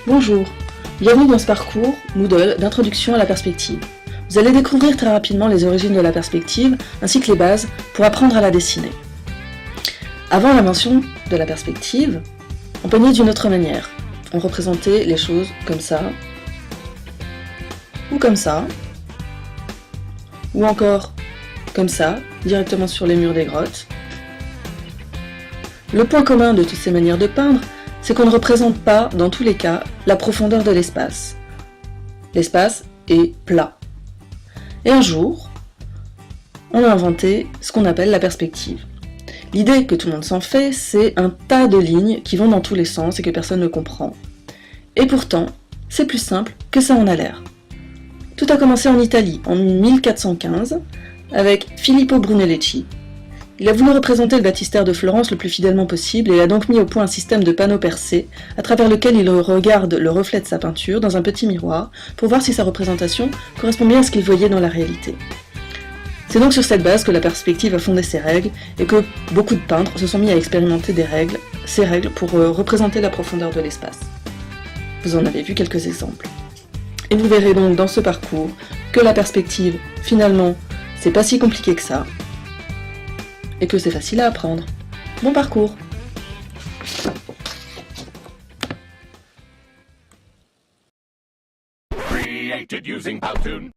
Bonjour, bienvenue dans ce parcours Moodle d'introduction à la perspective. Vous allez découvrir très rapidement les origines de la perspective ainsi que les bases pour apprendre à la dessiner. Avant l'invention de la perspective, on peignait d'une autre manière. On représentait les choses comme ça, ou comme ça, ou encore comme ça, directement sur les murs des grottes. Le point commun de toutes ces manières de peindre, c'est qu'on ne représente pas, dans tous les cas, la profondeur de l'espace. L'espace est plat. Et un jour, on a inventé ce qu'on appelle la perspective. L'idée que tout le monde s'en fait, c'est un tas de lignes qui vont dans tous les sens et que personne ne comprend. Et pourtant, c'est plus simple que ça en a l'air. Tout a commencé en Italie, en 1415, avec Filippo Brunelleschi. Il a voulu représenter le baptistère de Florence le plus fidèlement possible et a donc mis au point un système de panneaux percés à travers lequel il regarde le reflet de sa peinture dans un petit miroir pour voir si sa représentation correspond bien à ce qu'il voyait dans la réalité. C'est donc sur cette base que la perspective a fondé ses règles et que beaucoup de peintres se sont mis à expérimenter ces règles pour représenter la profondeur de l'espace. Vous en avez vu quelques exemples. Et vous verrez donc dans ce parcours que la perspective, finalement, c'est pas si compliqué que ça, et que c'est facile à apprendre. Bon parcours! Created using Powtoon.